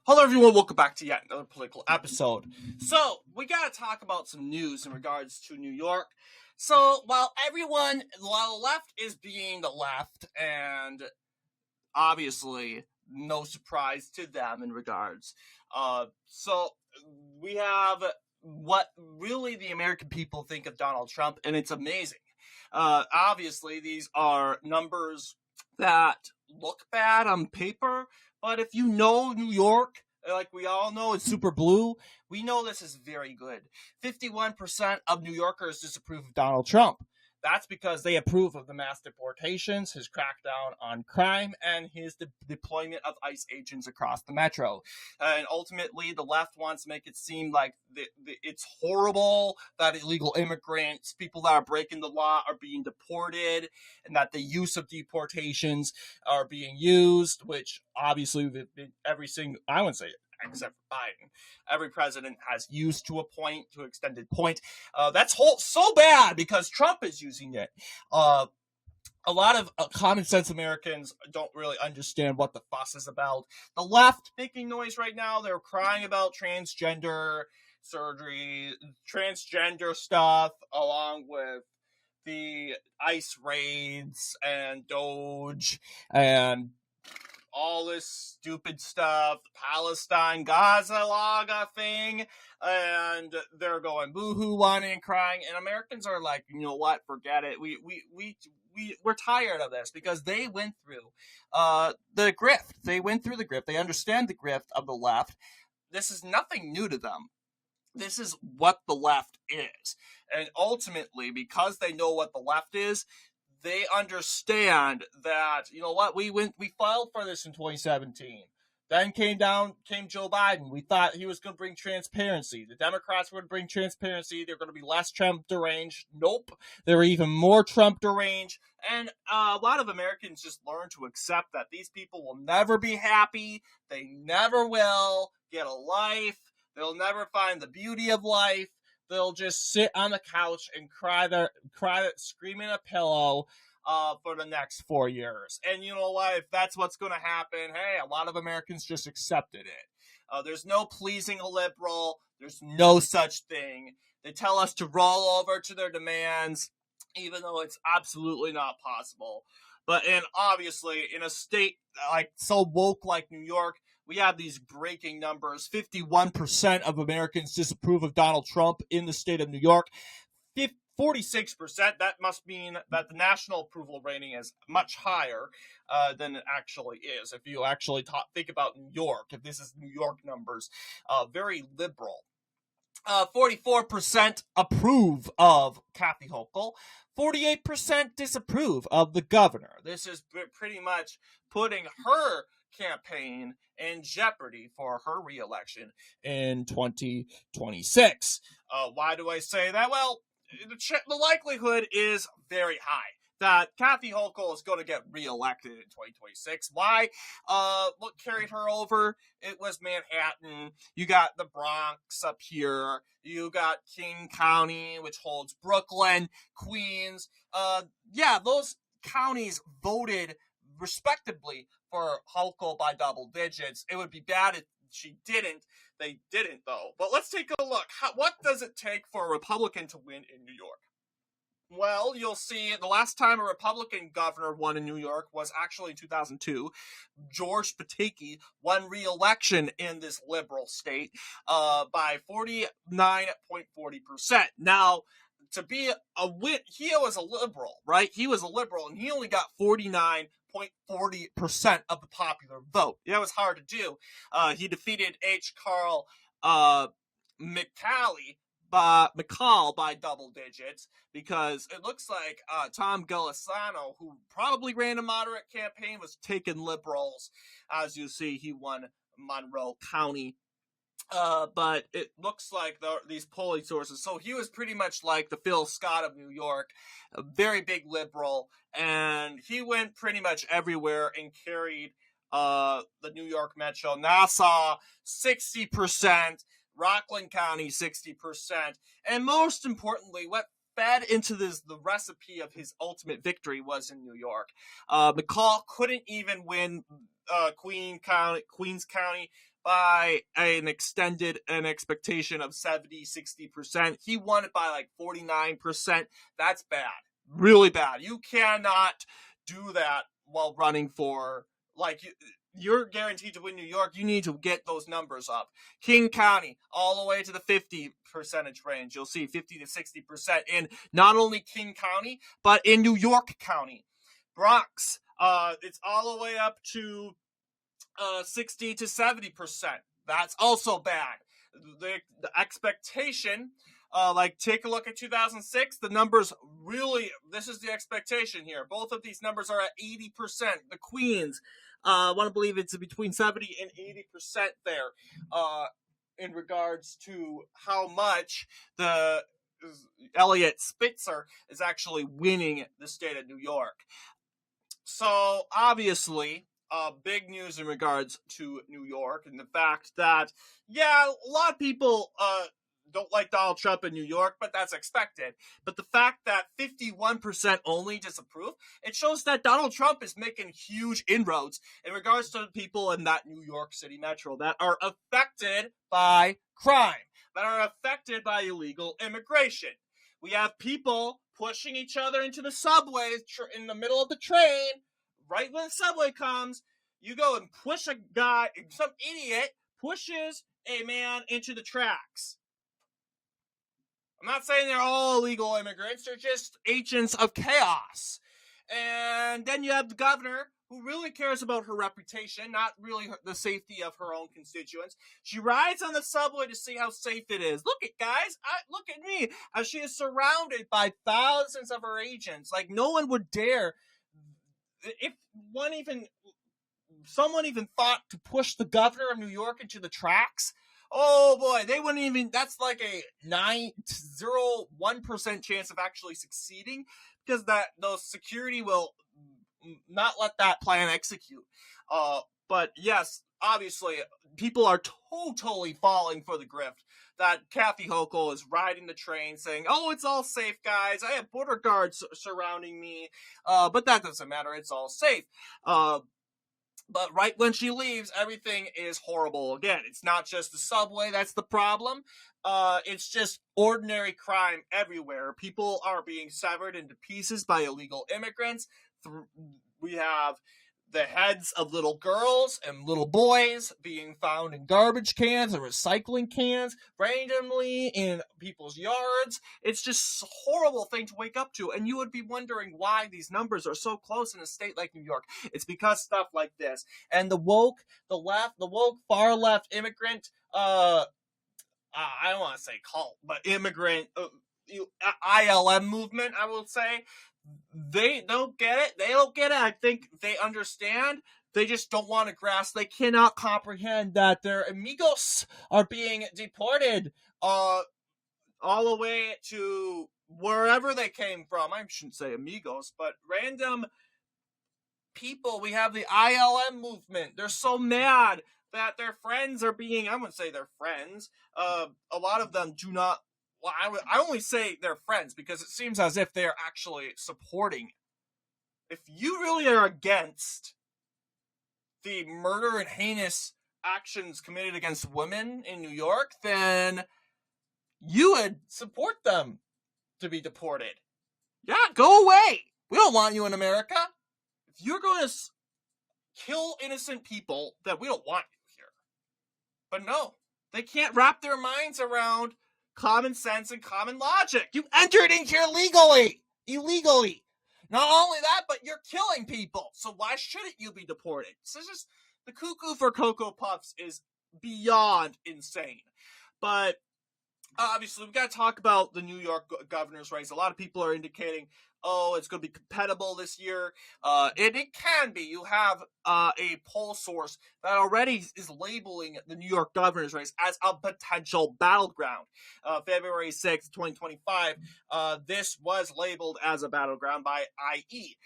Hello, everyone. Welcome back to yet another political episode. So, we got to talk about some news in regards to New York. So, while the left is being the left, and obviously, no surprise to them in regards. So, we have what really the American people think of Donald Trump, and it's amazing. Obviously, these are numbers that look bad on paper, but if you know New York, like we all know, it's super blue. We know this is very good. 51% of New Yorkers disapprove of Donald Trump. That's because they approve of the mass deportations, his crackdown on crime, and his deployment of ICE agents across the metro. And ultimately, the left wants to make it seem like it's horrible that illegal immigrants, people that are breaking the law, are being deported, and that the use of deportations are being used, which obviously I wouldn't say except for Biden, every president has used to extended point. That's so bad because Trump is using it. A lot of common sense Americans don't really understand what the fuss is about. The left making noise right now. They're crying about transgender surgery, transgender stuff, along with the ICE raids and Doge and all this stupid stuff, Palestine, Gaza Laga thing, and they're going boohoo, whining, and crying, and Americans are like, you know what, forget it. We're tired of this because they went through the grift. They went through the grift. They understand the grift of the left. This is nothing new to them. This is what the left is. And ultimately, because they know what the left is, they understand that, you know what, we filed for this in 2017. Then came Joe Biden. We thought he was going to bring transparency. The Democrats were going to bring transparency. They're going to be less Trump deranged. Nope. They were even more Trump deranged. And a lot of Americans just learn to accept that these people will never be happy. They never will get a life. They'll never find the beauty of life. They'll just sit on the couch and screaming a pillow for the next 4 years. And you know what? If that's what's going to happen, hey, a lot of Americans just accepted it. There's no pleasing a liberal. There's no such thing. They tell us to roll over to their demands, even though it's absolutely not possible. And obviously, in a state like so woke like New York, we have these breaking numbers. 51% of Americans disapprove of Donald Trump in the state of New York. 46%, that must mean that the national approval rating is much higher than it actually is. If you actually think about New York, if this is New York numbers, very liberal. 44% approve of Kathy Hochul. 48% disapprove of the governor. This is pretty much putting her campaign in jeopardy for her reelection in 2026. Why do I say that? Well, the likelihood is very high that Kathy Hochul is going to get reelected in 2026. Why? What carried her over? It was Manhattan. You got the Bronx up here. You got King County, which holds Brooklyn, Queens. Those counties voted respectively for Hochul by double digits. It would be bad if she didn't. They didn't, though. But let's take a look. What does it take for a Republican to win in New York? Well, you'll see the last time a Republican governor won in New York was actually in 2002. George Pataki won re-election in this liberal state by 49.40%. Now, to be a win, he was a liberal, right? He was a liberal, and he only got 49.40% of the popular vote. That was hard to do. He defeated H. Carl McCall by double digits, because it looks like Tom Golisano, who probably ran a moderate campaign, was taking liberals. As you see, he won Monroe County. But it looks like these polling sources, so he was pretty much like the Phil Scott of New York, a very big liberal, and he went pretty much everywhere and carried the New York Metro. Nassau, 60%. Rockland County, 60%. And most importantly, what fed into the recipe of his ultimate victory was in New York. McCall couldn't even win Queens County by an expectation of 70-60%. He won it by like 49%. That's bad. Really bad. You cannot do that while running for, like, you're guaranteed to win New York. You need to get those numbers up. King County, all the way to the 50% range. You'll see 50 to 60% in not only King County, but in New York County. Bronx, it's all the way up to 60 to 70%. That's also bad. The expectation, like, take a look at 2006. The numbers really, this is the expectation here. Both of these numbers are at 80%. The Queens, I want to believe it's between 70 and 80% there, in regards to how much the Eliot Spitzer is actually winning the state of New York. So, obviously, big news in regards to New York, and the fact that, yeah, a lot of people don't like Donald Trump in New York, but that's expected. But the fact that 51% only disapprove, it shows that Donald Trump is making huge inroads in regards to people in that New York City metro that are affected by crime, that are affected by illegal immigration. We have people pushing each other into the subway in the middle of the train. Right when the subway comes, you go and push a guy, some idiot pushes a man into the tracks. I'm not saying they're all illegal immigrants, they're just agents of chaos. And then you have the governor, who really cares about her reputation, not really the safety of her own constituents. She rides on the subway to see how safe it is. Look at guys, look at me. She is surrounded by thousands of her agents. Like, no one would dare, if someone even thought to push the governor of New York into the tracks, oh boy, they wouldn't even, that's like a 0.01% chance of actually succeeding, because those security will not let that plan execute. But yes, obviously, people are totally falling for the grift that Kathy Hochul is riding the train saying, oh, it's all safe, guys. I have border guards surrounding me. But that doesn't matter. It's all safe. But right when she leaves, everything is horrible again. It's not just the subway that's the problem. It's just ordinary crime everywhere. People are being severed into pieces by illegal immigrants. We have the heads of little girls and little boys being found in garbage cans and recycling cans randomly in people's yards. It's just a horrible thing to wake up to. And you would be wondering why these numbers are so close in a state like New York. It's because stuff like this. And the woke far left immigrant, I don't want to say cult, but immigrant, ILM movement, I will say, they don't get it. They don't get it. I think they understand. They just don't want to grasp. They cannot comprehend that their amigos are being deported all the way to wherever they came from. I shouldn't say amigos, but random people. We have the ILM movement. They're so mad that their friends are being, I wouldn't say they're friends. A lot of them do not. Well, I only say they're friends because it seems as if they're actually supporting. If you really are against the murder and heinous actions committed against women in New York, then you would support them to be deported. Yeah, go away. We don't want you in America. If you're going to kill innocent people, then we don't want you here. But no, they can't wrap their minds around common sense and common logic. You entered in here illegally. Not only that, but you're killing people. So why shouldn't you be deported? So it's just, the cuckoo for Cocoa Puffs is beyond insane. But obviously, we got to talk about the New York governor's race. A lot of people are indicating, oh, it's going to be compatible this year. And it can be. You have a poll source that already is labeling the New York governor's race as a potential battleground. February 6th, 2025, this was labeled as a battleground by IE.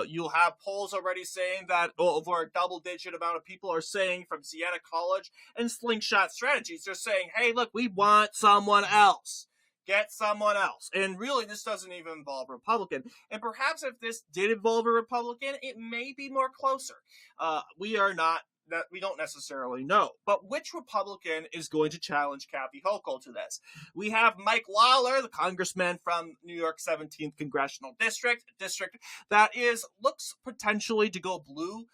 You'll have polls already saying that over a double-digit amount of people are saying from Siena College and Slingshot Strategies, they're saying, hey, look, we want someone else. Get someone else. And really, this doesn't even involve a Republican. And perhaps if this did involve a Republican, it may be more closer. We are not we don't necessarily know. But which Republican is going to challenge Kathy Hochul to this? We have Mike Lawler, the congressman from New York 17th Congressional District that looks potentially to go blue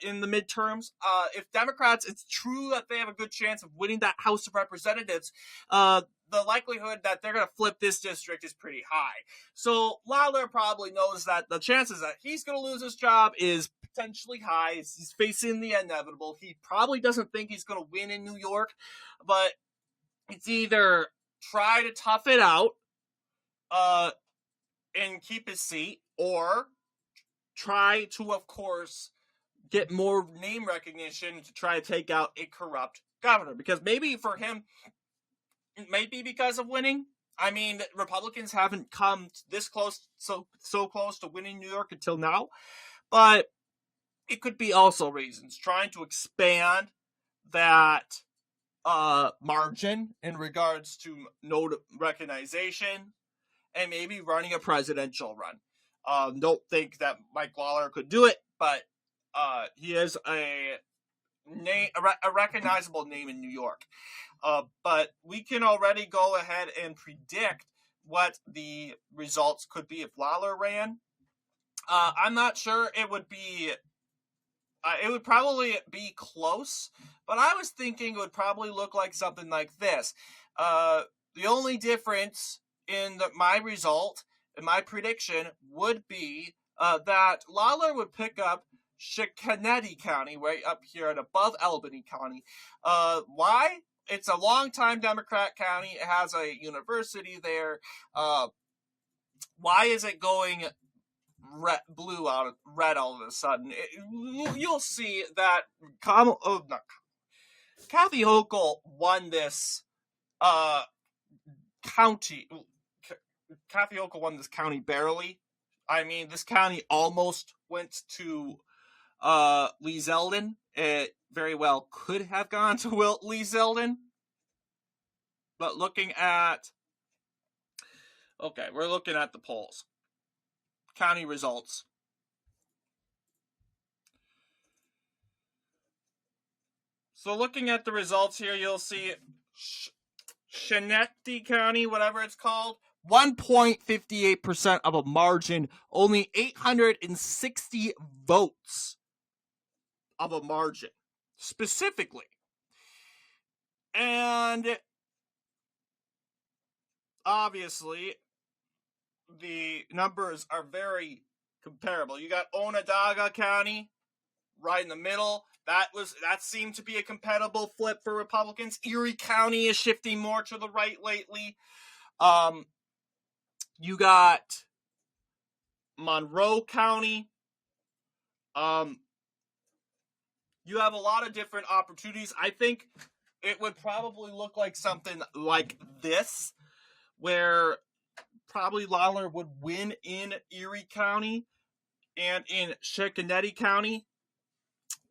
in the midterms. If Democrats, it's true that they have a good chance of winning that House of Representatives, the likelihood that they're going to flip this district is pretty high. So Lawler probably knows that the chances that he's going to lose his job is potentially high. He's facing the inevitable. He probably doesn't think he's going to win in New York, but it's either try to tough it out and keep his seat, or try to, of course, get more name recognition to try to take out a corrupt governor. Because maybe for him, it might be because of winning. I mean, Republicans haven't come this close, so close to winning New York until now. But it could be also reasons trying to expand that margin in regards to recognition, and maybe running a presidential run. Don't think that Mike Lawler could do it, but he is a recognizable name in New York. But we can already go ahead and predict what the results could be if Lawler ran. I'm not sure it would be. It would probably be close, but I was thinking it would probably look like something like this. The only difference in my result, in my prediction, would be that Lawler would pick up Schenectady County, right up here and above Albany County. Why? It's a long-time Democrat county. It has a university there. Why is it going red all of a sudden? You'll see that Kathy Hochul won this county. Kathy Hochul won this county barely. I mean, this county almost went to Lee Zeldin. It very well could have gone to Lee Zeldin. But we're looking at the polls. County results. So looking at the results here, you'll see Schenectady County, whatever it's called, 1.58% of a margin, only 860 votes of a margin, specifically. And obviously, the numbers are very comparable. You got Onondaga County right in the middle. That seemed to be a compatible flip for Republicans. Erie County is shifting more to the right lately. You got Monroe County. You have a lot of different opportunities. I think it would probably look like something like this, where probably Lawler would win in Erie County and in Schenectady County.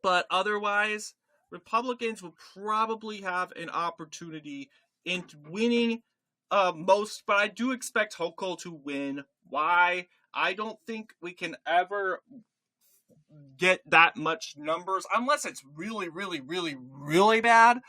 But otherwise, Republicans would probably have an opportunity in winning most. But I do expect Hochul to win. Why? I don't think we can ever get that much numbers unless it's really, really, really, really bad.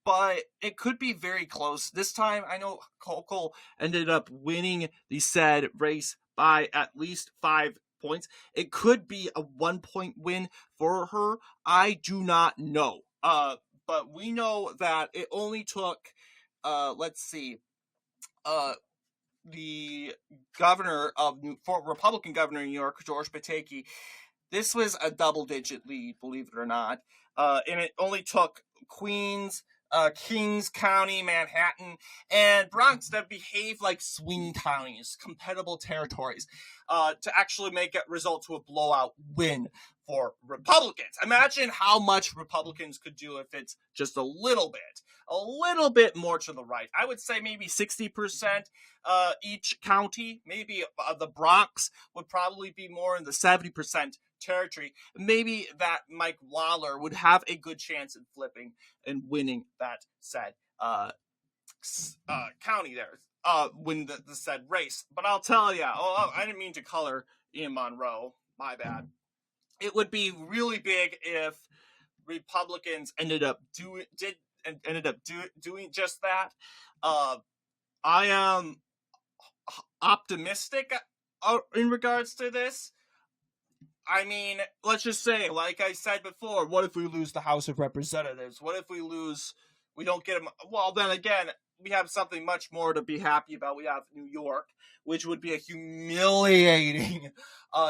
But it could be very close. This time, I know Hochul ended up winning the said race by at least 5 points. It could be a 1-point win for her. I do not know. But we know that it only took, the Republican governor of New York, George Pataki. This was a double-digit lead, believe it or not. And it only took Queens, Kings County, Manhattan, and Bronx that behave like swing counties, compatible territories, to actually make it result to a blowout win for Republicans. Imagine how much Republicans could do if it's just a little bit more to the right. I would say maybe 60% each county. Maybe the Bronx would probably be more in the 70% territory. Maybe that Mike Lawler would have a good chance in flipping and winning that said county there, win the said race. But I'll tell you, I didn't mean to color Ian Monroe. My bad. It would be really big if Republicans ended up doing just that. I am optimistic in regards to this. I mean, let's just say, like I said before, what if we lose the House of Representatives? What if we don't get them? Well, then again, we have something much more to be happy about. We have New York, which would be a humiliating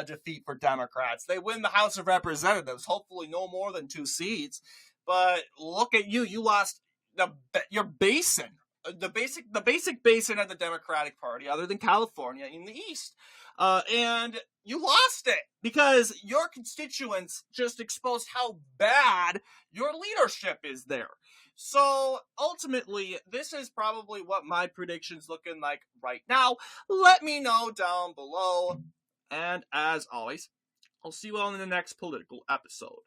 defeat for Democrats. They win the House of Representatives, hopefully no more than 2 seats. But look at you. You lost your basin. The basic basin of the Democratic Party, other than California in the East. And you lost it because your constituents just exposed how bad your leadership is there. So ultimately, this is probably what my prediction's looking like right now. Let me know down below. And as always, I'll see you all in the next political episode.